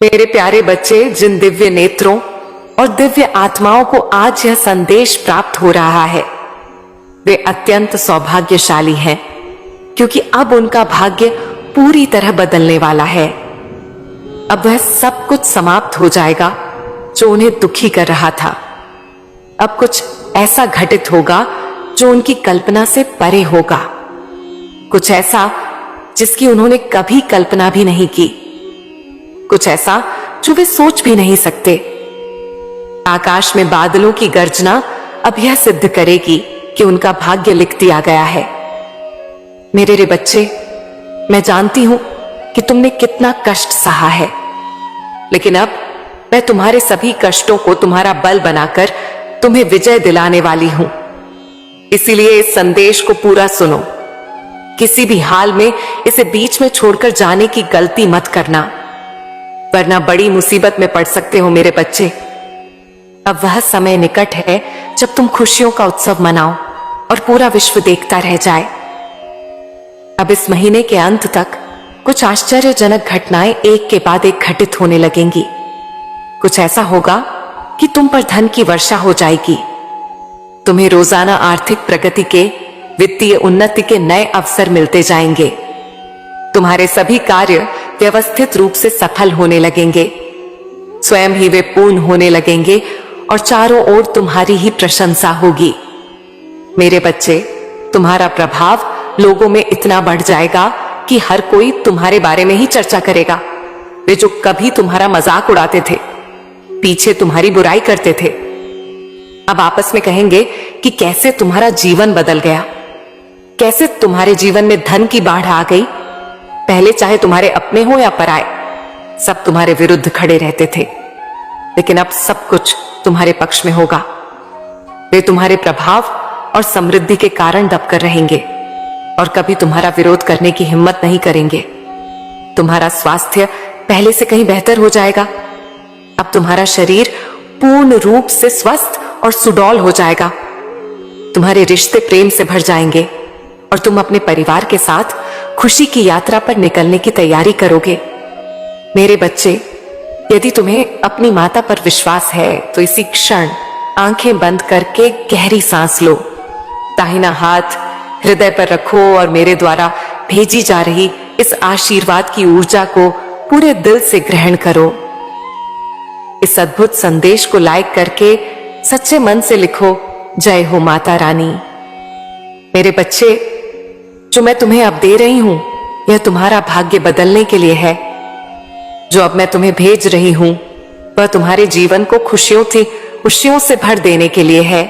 मेरे प्यारे बच्चे, जिन दिव्य नेत्रों और दिव्य आत्माओं को आज यह संदेश प्राप्त हो रहा है, वे अत्यंत सौभाग्यशाली हैं, क्योंकि अब उनका भाग्य पूरी तरह बदलने वाला है। अब वह सब कुछ समाप्त हो जाएगा जो उन्हें दुखी कर रहा था। अब कुछ ऐसा घटित होगा जो उनकी कल्पना से परे होगा, कुछ ऐसा जिसकी उन्होंने कभी कल्पना भी नहीं की, कुछ ऐसा जो वे सोच भी नहीं सकते। आकाश में बादलों की गर्जना अब यह सिद्ध करेगी कि उनका भाग्य लिख दिया गया है। मेरे रे बच्चे, मैं जानती हूं कि तुमने कितना कष्ट सहा है, लेकिन अब मैं तुम्हारे सभी कष्टों को तुम्हारा बल बनाकर तुम्हें विजय दिलाने वाली हूं। इसीलिए इस संदेश को पूरा सुनो। किसी भी हाल में इसे बीच में छोड़कर जाने की गलती मत करना, वरना बड़ी मुसीबत में पड़ सकते हो मेरे बच्चे। अब वह समय निकट है जब तुम खुशियों का उत्सव मनाओ और पूरा विश्व देखता रह जाए। अब इस महीने के अंत तक कुछ आश्चर्यजनक घटनाएं एक के बाद एक घटित होने लगेंगी। कुछ ऐसा होगा कि तुम पर धन की वर्षा हो जाएगी। तुम्हें रोजाना आर्थिक प्रगति के, वित्तीय उन्नति के नए अवसर मिलते जाएंगे। तुम्हारे सभी कार्य व्यवस्थित रूप से सफल होने लगेंगे, स्वयं ही वे पूर्ण होने लगेंगे और चारों ओर तुम्हारी ही प्रशंसा होगी। मेरे बच्चे, तुम्हारा प्रभाव लोगों में इतना बढ़ जाएगा कि हर कोई तुम्हारे बारे में ही चर्चा करेगा। वे जो कभी तुम्हारा मजाक उड़ाते थे, पीछे तुम्हारी बुराई करते थे, अब आपस में कहेंगे कि कैसे तुम्हारा जीवन बदल गया, कैसे तुम्हारे जीवन में धन की बाढ़ आ गई। पहले चाहे तुम्हारे अपने हो या पराए, सब तुम्हारे विरुद्ध खड़े रहते थे, लेकिन अब सब कुछ तुम्हारे पक्ष में होगा। वे तुम्हारे प्रभाव और समृद्धि के कारण दबकर रहेंगे और कभी तुम्हारा विरोध करने की हिम्मत नहीं करेंगे। तुम्हारा स्वास्थ्य पहले से कहीं बेहतर हो जाएगा। अब तुम्हारा शरीर पूर्ण रूप से स्वस्थ और सुडौल हो जाएगा। तुम्हारे रिश्ते प्रेम से भर जाएंगे और तुम अपने परिवार के साथ खुशी की यात्रा पर निकलने की तैयारी करोगे। मेरे बच्चे, यदि तुम्हें अपनी माता पर विश्वास है तो इसी क्षण आंखें बंद करके गहरी सांस लो, दाहिना हाथ हृदय पर रखो और मेरे द्वारा भेजी जा रही इस आशीर्वाद की ऊर्जा को पूरे दिल से ग्रहण करो। इस अद्भुत संदेश को लाइक करके सच्चे मन से लिखो, जय हो माता रानी। मेरे बच्चे, जो मैं तुम्हें अब दे रही हूं, यह तुम्हारा भाग्य बदलने के लिए है। जो अब मैं तुम्हें भेज रही हूं, वह तुम्हारे जीवन को खुशियों से भर देने के लिए है।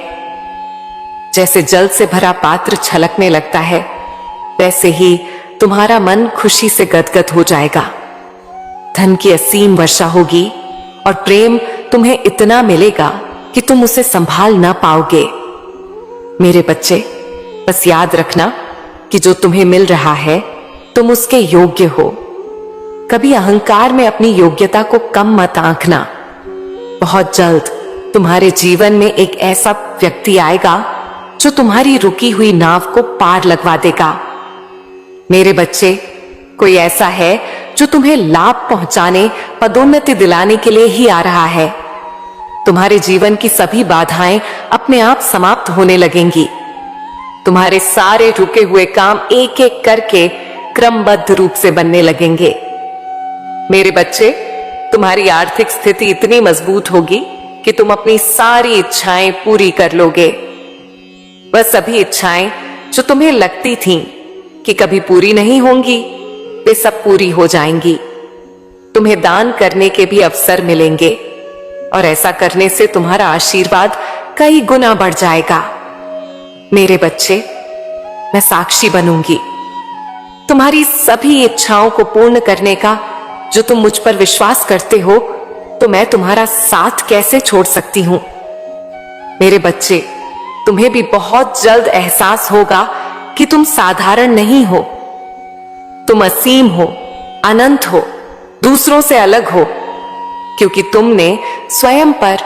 जैसे जल से भरा पात्र छलकने लगता है, वैसे ही तुम्हारा मन खुशी से गदगद हो जाएगा। धन की असीम वर्षा होगी और प्रेम तुम्हें इतना मिलेगा कि तुम उसे संभाल ना पाओगे। मेरे बच्चे, बस याद रखना कि जो तुम्हें मिल रहा है, तुम उसके योग्य हो। कभी अहंकार में अपनी योग्यता को कम मत आंकना। बहुत जल्द तुम्हारे जीवन में एक ऐसा व्यक्ति आएगा जो तुम्हारी रुकी हुई नाव को पार लगवा देगा। मेरे बच्चे, कोई ऐसा है जो तुम्हें लाभ पहुंचाने, पदोन्नति दिलाने के लिए ही आ रहा है। तुम्हारे जीवन की सभी बाधाएं अपने आप समाप्त होने लगेंगी। तुम्हारे सारे रुके हुए काम एक एक करके क्रमबद्ध रूप से बनने लगेंगे। मेरे बच्चे, तुम्हारी आर्थिक स्थिति इतनी मजबूत होगी कि तुम अपनी सारी इच्छाएं पूरी कर लोगे। वह सभी इच्छाएं जो तुम्हें लगती थीं कि कभी पूरी नहीं होंगी, वे सब पूरी हो जाएंगी। तुम्हें दान करने के भी अवसर मिलेंगे और ऐसा करने से तुम्हारा आशीर्वाद कई गुना बढ़ जाएगा। मेरे बच्चे, मैं साक्षी बनूंगी तुम्हारी सभी इच्छाओं को पूर्ण करने का। जो तुम मुझ पर विश्वास करते हो, तो मैं तुम्हारा साथ कैसे छोड़ सकती हूं। मेरे बच्चे, तुम्हें भी बहुत जल्द एहसास होगा कि तुम साधारण नहीं हो, तुम असीम हो, अनंत हो, दूसरों से अलग हो, क्योंकि तुमने स्वयं पर,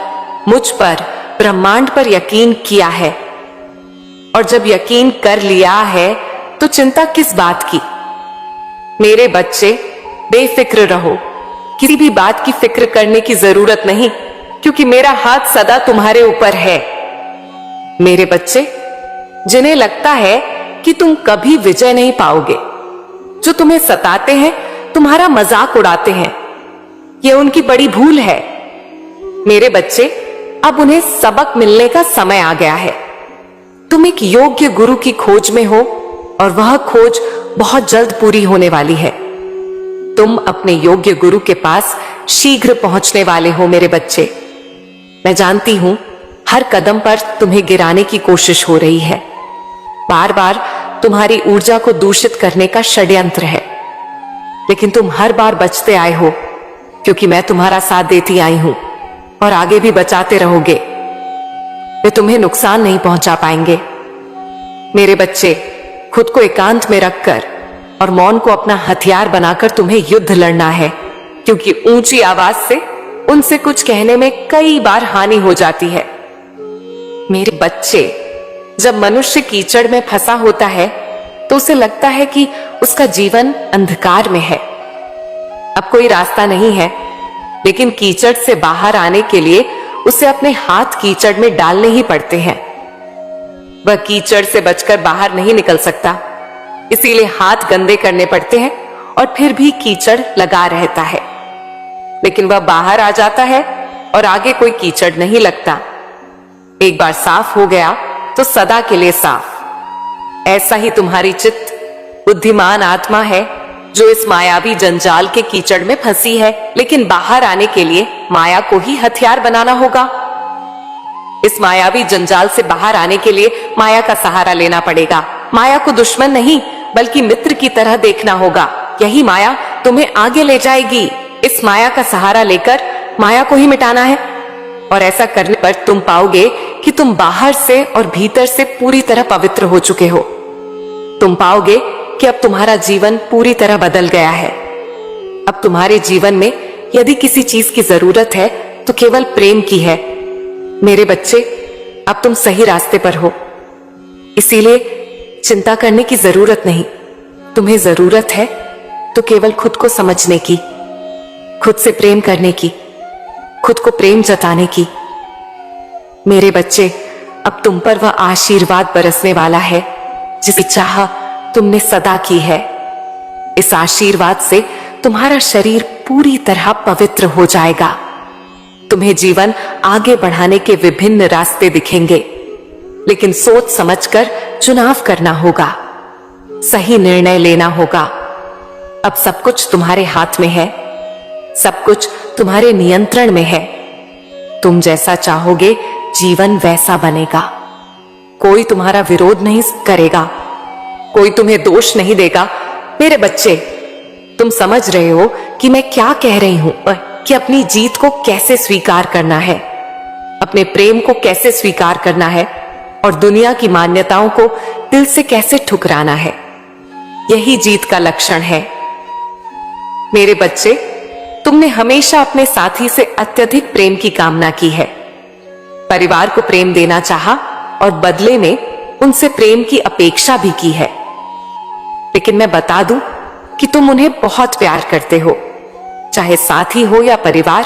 मुझ पर, ब्रह्मांड पर यकीन किया है। और जब यकीन कर लिया है तो चिंता किस बात की। मेरे बच्चे, बेफिक्र रहो, किसी भी बात की फिक्र करने की जरूरत नहीं, क्योंकि मेरा हाथ सदा तुम्हारे ऊपर है। मेरे बच्चे, जिन्हें लगता है कि तुम कभी विजय नहीं पाओगे, जो तुम्हें सताते हैं, तुम्हारा मजाक उड़ाते हैं, यह उनकी बड़ी भूल है। मेरे बच्चे, अब उन्हें सबक मिलने का समय आ गया है। तुम एक योग्य गुरु की खोज में हो और वह खोज बहुत जल्द पूरी होने वाली है। तुम अपने योग्य गुरु के पास शीघ्र पहुंचने वाले हो मेरे बच्चे। मैं जानती हूं हर कदम पर तुम्हें गिराने की कोशिश हो रही है, बार बार तुम्हारी ऊर्जा को दूषित करने का षड्यंत्र है, लेकिन तुम हर बार बचते आए हो, क्योंकि मैं तुम्हारा साथ देती आई हूं और आगे भी बचाते रहोगे। वे तुम्हें नुकसान नहीं पहुंचा पाएंगे। मेरे बच्चे, खुद को एकांत में रखकर और मौन को अपना हथियार बनाकर तुम्हें युद्ध लड़ना है, क्योंकि ऊंची आवाज से उनसे कुछ कहने में कई बार हानि हो जाती है। मेरे बच्चे, जब मनुष्य कीचड़ में फंसा होता है तो उसे लगता है कि उसका जीवन अंधकार में है, अब कोई रास्ता नहीं है, लेकिन कीचड़ से बाहर आने के लिए उसे अपने हाथ कीचड़ में डालने ही पड़ते हैं। वह कीचड़ से बचकर बाहर नहीं निकल सकता, इसीलिए हाथ गंदे करने पड़ते हैं और फिर भी कीचड़ लगा रहता है, लेकिन वह बाहर आ जाता है और आगे कोई कीचड़ नहीं लगता। एक बार साफ हो गया तो सदा के लिए साफ। ऐसा ही तुम्हारी चित्त बुद्धिमान आत्मा है, जो इस मायावी जंजाल के कीचड़ में फंसी है, लेकिन बाहर आने के लिए माया को ही हथियार बनाना होगा। इस मायावी जंजाल से बाहर आने के लिए माया का सहारा लेना पड़ेगा। माया को दुश्मन नहीं बल्कि मित्र की तरह देखना होगा। यही माया तुम्हें आगे ले जाएगी। इस माया का सहारा लेकर माया को ही मिटाना है, और ऐसा करने पर तुम पाओगे कि तुम बाहर से और भीतर से पूरी तरह पवित्र हो चुके हो। तुम पाओगे कि अब तुम्हारा जीवन पूरी तरह बदल गया है। अब तुम्हारे जीवन में यदि किसी चीज की जरूरत है तो केवल प्रेम की है। मेरे बच्चे, अब तुम सही रास्ते पर हो, इसीलिए चिंता करने की जरूरत नहीं। तुम्हें जरूरत है तो केवल खुद को समझने की, खुद से प्रेम करने की, खुद को प्रेम जताने की। मेरे बच्चे, अब तुम पर वह आशीर्वाद बरसने वाला है जिसकी चाह तुमने सदा की है। इस आशीर्वाद से तुम्हारा शरीर पूरी तरह पवित्र हो जाएगा। तुम्हें जीवन आगे बढ़ाने के विभिन्न रास्ते दिखेंगे, लेकिन सोच समझकर चुनाव करना होगा, सही निर्णय लेना होगा। अब सब कुछ तुम्हारे हाथ में है, सब कुछ तुम्हारे नियंत्रण में है। तुम जैसा चाहोगे जीवन वैसा बनेगा। कोई तुम्हारा विरोध नहीं करेगा, कोई तुम्हें दोष नहीं देगा। मेरे बच्चे, तुम समझ रहे हो कि मैं क्या कह रही हूं, कि अपनी जीत को कैसे स्वीकार करना है, अपने प्रेम को कैसे स्वीकार करना है, और दुनिया की मान्यताओं को दिल से कैसे ठुकराना है। यही जीत का लक्षण है। मेरे बच्चे, तुमने हमेशा अपने साथी से अत्यधिक प्रेम की कामना की है, परिवार को प्रेम देना चाहा और बदले में उनसे प्रेम की अपेक्षा भी की है। लेकिन मैं बता दूं कि तुम उन्हें बहुत प्यार करते हो, चाहे साथी हो या परिवार,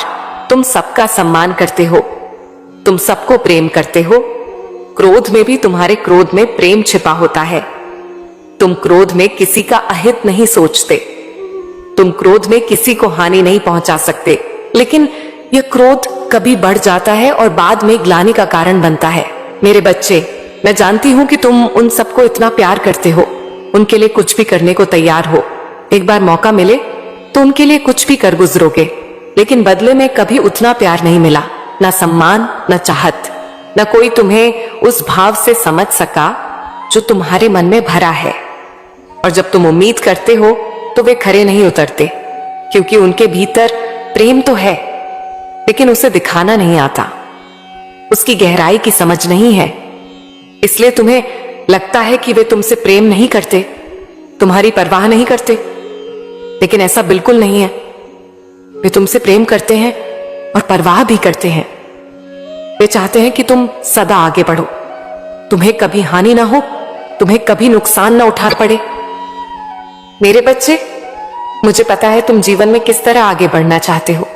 तुम सबका सम्मान करते हो, तुम सबको प्रेम करते हो। क्रोध में भी तुम्हारे क्रोध में प्रेम छिपा होता है। तुम क्रोध में किसी का अहित नहीं सोचते, तुम क्रोध में किसी को हानि नहीं पहुंचा सकते, लेकिन यह क्रोध कभी बढ़ जाता है और बाद में ग्लानि का कारण बनता है। मेरे बच्चे, मैं जानती हूं कि तुम उन सबको इतना प्यार करते हो, उनके लिए कुछ भी करने को तैयार हो। एक बार मौका मिले तो उनके लिए कुछ भी कर गुजरोगे, लेकिन बदले में कभी उतना प्यार नहीं मिला, ना सम्मान, ना चाहत, ना कोई तुम्हें उस भाव से समझ सका जो तुम्हारे मन में भरा है। और जब तुम उम्मीद करते हो तो वे खरे नहीं उतरते, क्योंकि उनके भीतर प्रेम तो है, लेकिन उसे दिखाना नहीं आता, उसकी गहराई की समझ नहीं है। इसलिए तुम्हें लगता है कि वे तुमसे प्रेम नहीं करते, तुम्हारी परवाह नहीं करते, लेकिन ऐसा बिल्कुल नहीं है। वे तुमसे प्रेम करते हैं और परवाह भी करते हैं। वे चाहते हैं कि तुम सदा आगे बढ़ो, तुम्हें कभी हानि ना हो, तुम्हें कभी नुकसान ना उठा पड़े। मेरे बच्चे, मुझे पता है तुम जीवन में किस तरह आगे बढ़ना चाहते हो।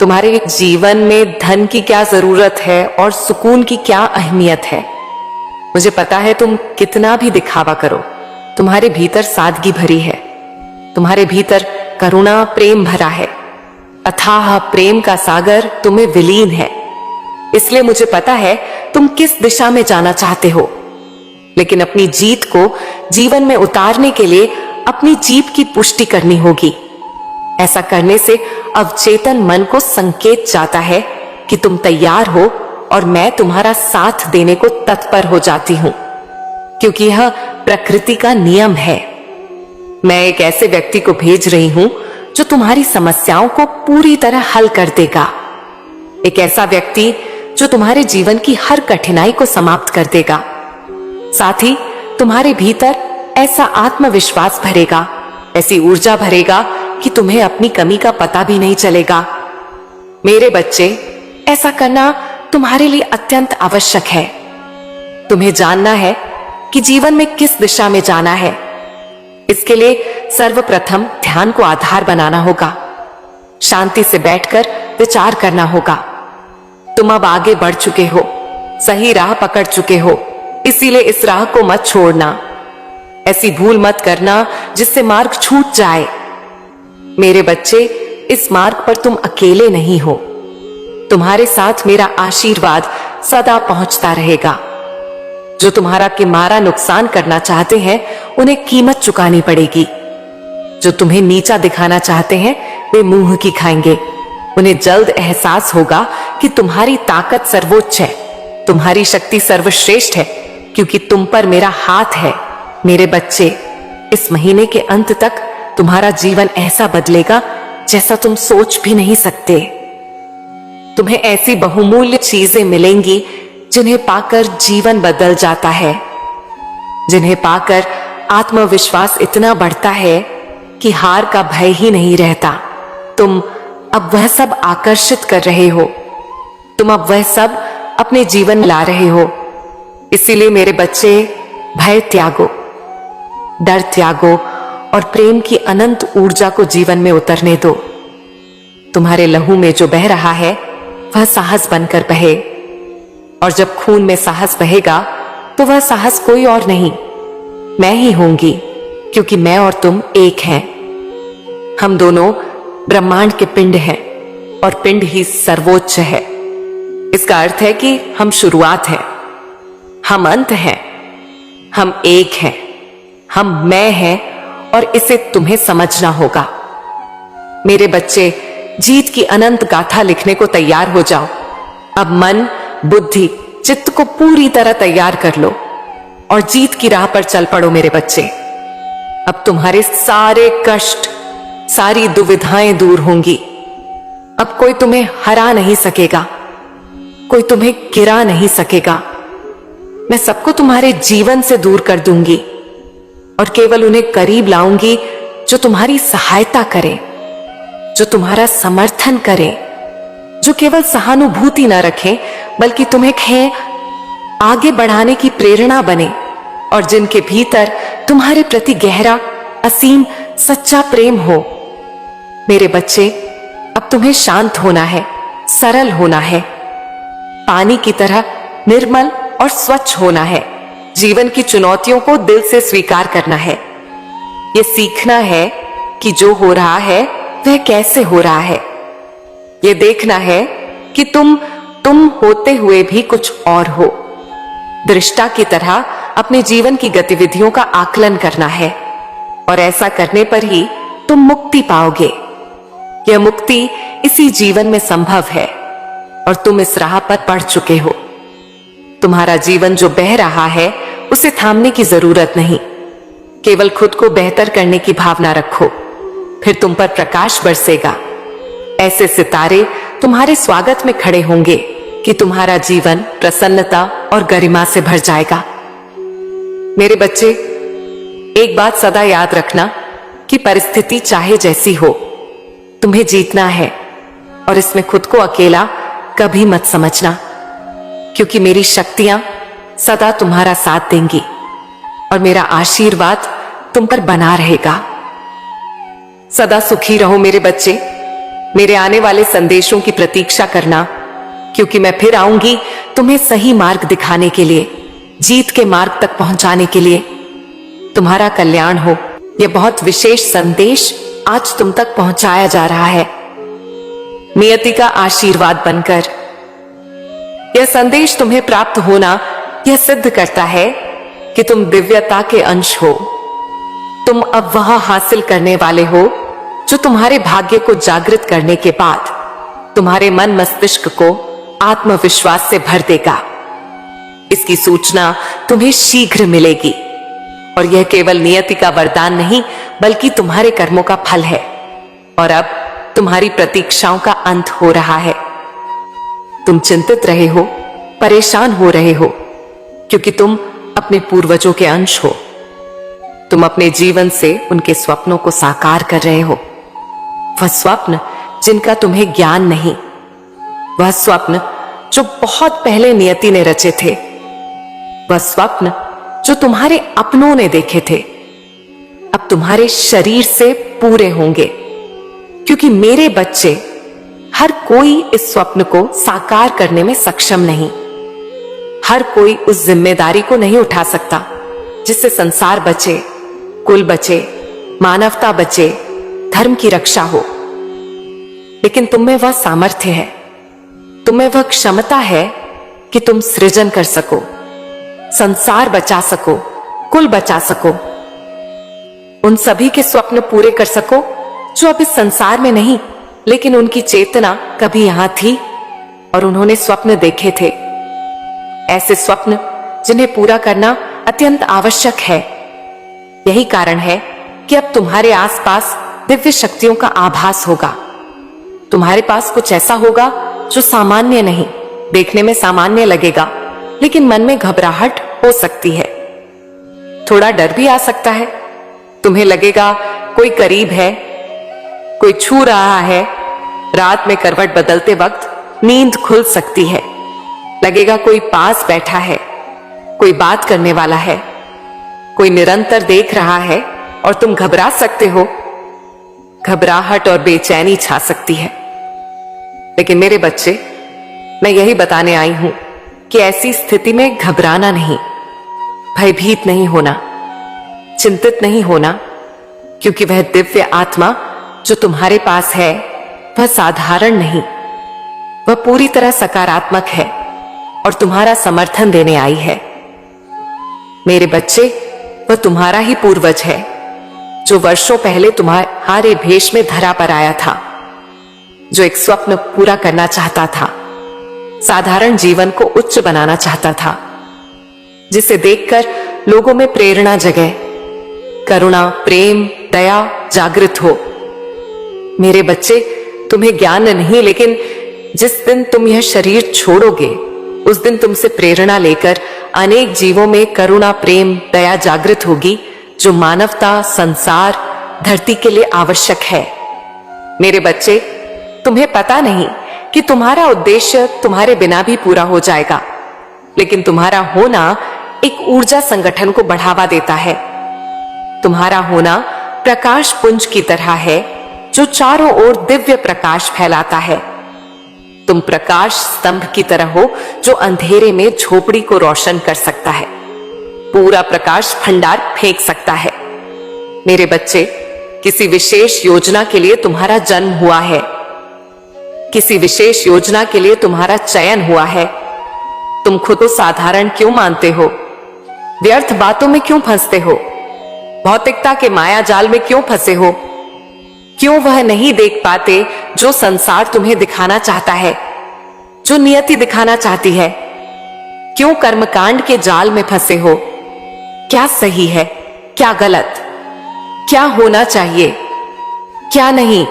तुम्हारे जीवन में धन की क्या जरूरत है और सुकून की क्या अहमियत है। मुझे पता है तुम कितना भी दिखावा करो, तुम्हारे भीतर सादगी भरी है, तुम्हारे भीतर करुणा प्रेम भरा है, अथाह प्रेम का सागर तुम्हें विलीन है। इसलिए मुझे पता है तुम किस दिशा में जाना चाहते हो, लेकिन अपनी जीत को जीवन में उतारने के लिए अपनी जीत की पुष्टि करनी होगी। ऐसा करने से अवचेतन मन को संकेत जाता है कि तुम तैयार हो और मैं तुम्हारा साथ देने को तत्पर हो जाती हूं, क्योंकि यह प्रकृति का नियम है। मैं एक ऐसे व्यक्ति को भेज रही हूं जो तुम्हारी समस्याओं को पूरी तरह हल कर देगा। एक ऐसा व्यक्ति जो तुम्हारे जीवन की हर कठिनाई को समाप्त कर देगा। साथ ही तुम्हारे भीतर ऐसा आत्मविश्वास भरेगा, ऐसी ऊर्जा भरेगा कि तुम्हें अपनी कमी का पता भी नहीं चलेगा। मेरे बच्चे, ऐसा करना तुम्हारे लिए अत्यंत आवश्यक है। तुम्हें जानना है कि जीवन में किस दिशा में जाना है। इसके लिए सर्वप्रथम ध्यान को आधार बनाना होगा, शांति से बैठकर विचार करना होगा। तुम अब आगे बढ़ चुके हो, सही राह पकड़ चुके हो, इसीलिए इस राह को मत छोड़ना। ऐसी भूल मत करना जिससे मार्ग छूट जाए। मेरे बच्चे, इस मार्ग पर तुम अकेले नहीं हो। तुम्हारे साथ मेरा आशीर्वाद सदा पहुंचता रहेगा। जो तुम्हारा किमारा नुकसान करना चाहते हैं उन्हें कीमत चुकानी पड़ेगी। जो तुम्हें नीचा दिखाना चाहते हैं वे मुंह की खाएंगे। उन्हें जल्द एहसास होगा कि तुम्हारी ताकत सर्वोच्च है, तुम्हारी शक्ति सर्वश्रेष्ठ है, क्योंकि तुम पर मेरा हाथ है। मेरे बच्चे, इस महीने के अंत तक तुम्हारा जीवन ऐसा बदलेगा जैसा तुम सोच भी नहीं सकते। तुम्हें ऐसी बहुमूल्य चीजें मिलेंगी जिन्हें पाकर जीवन बदल जाता है, जिन्हें पाकर आत्मविश्वास इतना बढ़ता है कि हार का भय ही नहीं रहता। तुम अब वह सब आकर्षित कर रहे हो, तुम अब वह सब अपने जीवन में ला रहे हो। इसीलिए मेरे बच्चे, भय त्यागो, डर त्यागो और प्रेम की अनंत ऊर्जा को जीवन में उतरने दो। तुम्हारे लहू में जो बह रहा है वह साहस बनकर बहे, और जब खून में साहस बहेगा तो वह साहस कोई और नहीं, मैं ही होंगी, क्योंकि मैं और तुम एक हैं। हम दोनों ब्रह्मांड के पिंड हैं और पिंड ही सर्वोच्च है। इसका अर्थ है कि हम शुरुआत हैं, हम अंत हैं, हम एक हैं, हम मैं हैं, और इसे तुम्हें समझना होगा। मेरे बच्चे, जीत की अनंत गाथा लिखने को तैयार हो जाओ। अब मन, बुद्धि, चित्त को पूरी तरह तैयार कर लो और जीत की राह पर चल पड़ो मेरे बच्चे। अब तुम्हारे सारे कष्ट, सारी दुविधाएं दूर होंगी। अब कोई तुम्हें हरा नहीं सकेगा, कोई तुम्हें गिरा नहीं सकेगा। मैं सबको तुम्हारे जीवन से दूर कर दूंगी और केवल उन्हें करीब लाऊंगी जो तुम्हारी सहायता करे, जो तुम्हारा समर्थन करे, जो केवल सहानुभूति न रखें बल्कि तुम्हें आगे बढ़ाने की प्रेरणा बने, और जिनके भीतर तुम्हारे प्रति गहरा, असीम, सच्चा प्रेम हो। मेरे बच्चे, अब तुम्हें शांत होना है, सरल होना है, पानी की तरह निर्मल और स्वच्छ होना है। जीवन की चुनौतियों को दिल से स्वीकार करना है। यह सीखना है कि जो हो रहा है वह कैसे हो रहा है। यह देखना है कि तुम होते हुए भी कुछ और हो। दृष्टा की तरह अपने जीवन की गतिविधियों का आकलन करना है, और ऐसा करने पर ही तुम मुक्ति पाओगे। यह मुक्ति इसी जीवन में संभव है और तुम इस राह पर बढ़ चुके हो। तुम्हारा जीवन जो बह रहा है उसे थामने की जरूरत नहीं, केवल खुद को बेहतर करने की भावना रखो, फिर तुम पर प्रकाश बरसेगा। ऐसे सितारे तुम्हारे स्वागत में खड़े होंगे कि तुम्हारा जीवन प्रसन्नता और गरिमा से भर जाएगा। मेरे बच्चे, एक बात सदा याद रखना कि परिस्थिति चाहे जैसी हो, तुम्हें जीतना है, और इसमें खुद को अकेला कभी मत समझना, क्योंकि मेरी शक्तियां सदा तुम्हारा साथ देंगी और मेरा आशीर्वाद तुम पर बना रहेगा। सदा सुखी रहो मेरे बच्चे। मेरे आने वाले संदेशों की प्रतीक्षा करना, क्योंकि मैं फिर आऊंगी तुम्हें सही मार्ग दिखाने के लिए, जीत के मार्ग तक पहुंचाने के लिए। तुम्हारा कल्याण हो। यह बहुत विशेष संदेश आज तुम तक पहुंचाया जा रहा है, नियति का आशीर्वाद बनकर। यह संदेश तुम्हें प्राप्त होना यह सिद्ध करता है कि तुम दिव्यता के अंश हो। तुम अब वह हासिल करने वाले हो जो तुम्हारे भाग्य को जागृत करने के बाद तुम्हारे मन मस्तिष्क को आत्मविश्वास से भर देगा। इसकी सूचना तुम्हें शीघ्र मिलेगी और यह केवल नियति का वरदान नहीं बल्कि तुम्हारे कर्मों का फल है। और अब तुम्हारी प्रतीक्षाओं का अंत हो रहा है। तुम चिंतित रहे हो, परेशान हो रहे हो, क्योंकि तुम अपने पूर्वजों के अंश हो। तुम अपने जीवन से उनके स्वप्नों को साकार कर रहे हो। वह स्वप्न जिनका तुम्हें ज्ञान नहीं, वह स्वप्न जो बहुत पहले नियति ने रचे थे, वह स्वप्न जो तुम्हारे अपनों ने देखे थे, अब तुम्हारे शरीर से पूरे होंगे। क्योंकि मेरे बच्चे, हर कोई इस स्वप्न को साकार करने में सक्षम नहीं। हर कोई उस जिम्मेदारी को नहीं उठा सकता जिससे संसार बचे, कुल बचे, मानवता बचे, धर्म की रक्षा हो। लेकिन तुम में वह सामर्थ्य है, तुम में वह क्षमता है कि तुम सृजन कर सको, संसार बचा सको, कुल बचा सको, उन सभी के स्वप्न पूरे कर सको जो अब इस संसार में नहीं, लेकिन उनकी चेतना कभी यहां थी और उन्होंने स्वप्न देखे थे। ऐसे स्वप्न जिन्हें पूरा करना अत्यंत आवश्यक है। यही कारण है कि अब तुम्हारे आसपास दिव्य शक्तियों का आभास होगा। तुम्हारे पास कुछ ऐसा होगा जो सामान्य नहीं, देखने में सामान्य लगेगा, लेकिन मन में घबराहट हो सकती है, थोड़ा डर भी आ सकता है। तुम्हें लगेगा कोई करीब है, कोई छू रहा है। रात में करवट बदलते वक्त नींद खुल सकती है। लगेगा कोई पास बैठा है, कोई बात करने वाला है, कोई निरंतर देख रहा है और तुम घबरा सकते हो। घबराहट और बेचैनी छा सकती है। लेकिन मेरे बच्चे, मैं यही बताने आई हूं कि ऐसी स्थिति में घबराना नहीं, भयभीत नहीं होना, चिंतित नहीं होना, क्योंकि वह दिव्य आत्मा जो तुम्हारे पास है वह साधारण नहीं, वह पूरी तरह सकारात्मक है और तुम्हारा समर्थन देने आई है। मेरे बच्चे, वह तुम्हारा ही पूर्वज है जो वर्षों पहले तुम्हारे भेष में धरा पर आया था, जो एक स्वप्न पूरा करना चाहता था, साधारण जीवन को उच्च बनाना चाहता था, जिसे देखकर लोगों में प्रेरणा जगे, करुणा, प्रेम, दया जागृत हो। मेरे बच्चे, तुम्हें ज्ञान नहीं, लेकिन जिस दिन तुम यह शरीर छोड़ोगे उस दिन तुमसे प्रेरणा लेकर अनेक जीवों में करुणा, प्रेम, दया जागृत होगी, जो मानवता, संसार, धरती के लिए आवश्यक है। मेरे बच्चे, तुम्हें पता नहीं कि तुम्हारा उद्देश्य तुम्हारे बिना भी पूरा हो जाएगा, लेकिन तुम्हारा होना एक ऊर्जा संगठन को बढ़ावा देता है। तुम्हारा होना प्रकाश पुंज की तरह है जो चारों ओर दिव्य प्रकाश फैलाता है। तुम प्रकाश स्तंभ की तरह हो जो अंधेरे में झोपड़ी को रोशन कर सकता है, पूरा प्रकाश भंडार फेंक सकता है। मेरे बच्चे, किसी विशेष योजना के लिए तुम्हारा जन्म हुआ है, किसी विशेष योजना के लिए तुम्हारा चयन हुआ है। तुम खुद को साधारण क्यों मानते हो? व्यर्थ बातों में क्यों फंसते हो? भौतिकता के माया जाल में क्यों फंसे हो? क्यों वह नहीं देख पाते जो संसार तुम्हें दिखाना चाहता है, जो नियति दिखाना चाहती है? क्यों कर्मकांड के जाल में फंसे हो? क्या सही है, क्या गलत, क्या होना चाहिए, क्या नहीं,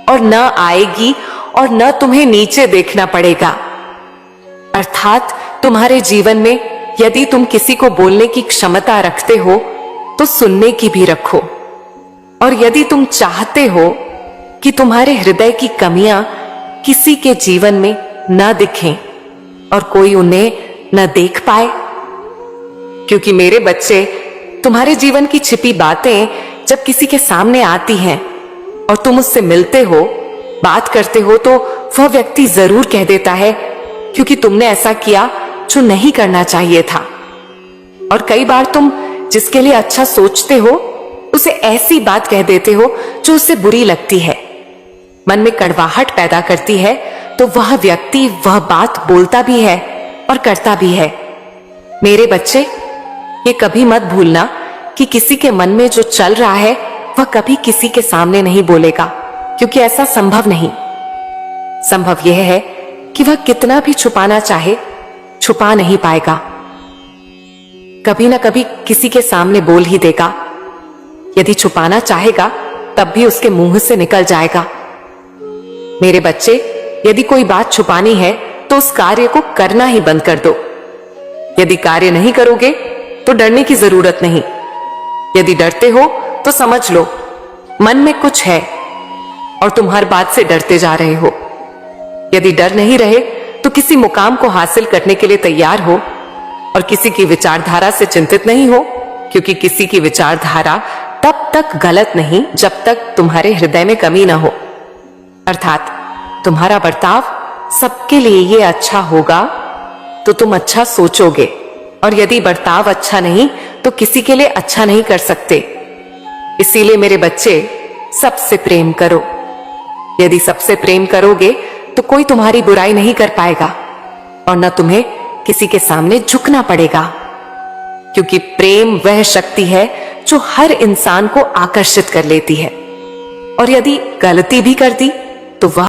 और न आएगी और न तुम्हें नीचे देखना पड़ेगा। अर्थात तुम्हारे जीवन में यदि तुम किसी को बोलने की क्षमता रखते हो तो सुनने की भी रखो, और यदि तुम चाहते हो कि तुम्हारे हृदय की कमियां किसी के जीवन में न दिखें और कोई उन्हें न देख पाए, क्योंकि मेरे बच्चे, तुम्हारे जीवन की छिपी बातें जब किसी के सामने आती हैं और तुम उससे मिलते हो, बात करते हो, तो वह व्यक्ति जरूर कह देता है क्योंकि तुमने ऐसा किया जो नहीं करना चाहिए था। और कई बार तुम जिसके लिए अच्छा सोचते हो उसे ऐसी बात कह देते हो जो उसे बुरी लगती है, मन में कड़वाहट पैदा करती है, तो वह व्यक्ति वह बात बोलता भी है और करता भी है। मेरे बच्चे, ये कभी मत भूलना कि किसी के मन में जो चल रहा है वह कभी किसी के सामने नहीं बोलेगा, क्योंकि ऐसा संभव नहीं। संभव यह है कि वह कितना भी छुपाना चाहे, छुपा नहीं पाएगा। कभी ना कभी किसी के सामने बोल ही देगा। यदि छुपाना चाहेगा तब भी उसके मुंह से निकल जाएगा। मेरे बच्चे, यदि कोई बात छुपानी है तो उस कार्य को करना ही बंद कर दो। यदि कार्य नहीं करोगे तो डरने की जरूरत नहीं। यदि डरते हो तो समझ लो मन में कुछ है और तुम हर बात से डरते जा रहे हो। यदि डर नहीं रहे तो किसी मुकाम को हासिल करने के लिए तैयार हो और किसी की विचारधारा से चिंतित नहीं हो, क्योंकि किसी की विचारधारा तब तक गलत नहीं जब तक तुम्हारे हृदय में कमी ना हो। अर्थात तुम्हारा बर्ताव सबके लिए ये अच्छा होगा तो तुम अच्छा सोचोगे, और यदि बर्ताव अच्छा नहीं तो किसी के लिए अच्छा नहीं कर सकते। इसीलिए मेरे बच्चे, सबसे प्रेम करो। यदि सबसे प्रेम करोगे तो कोई तुम्हारी बुराई नहीं कर पाएगा और न तुम्हें किसी के सामने झुकना पड़ेगा, क्योंकि प्रेम वह शक्ति है जो हर इंसान को आकर्षित कर लेती है। और यदि गलती भी कर दी तो वह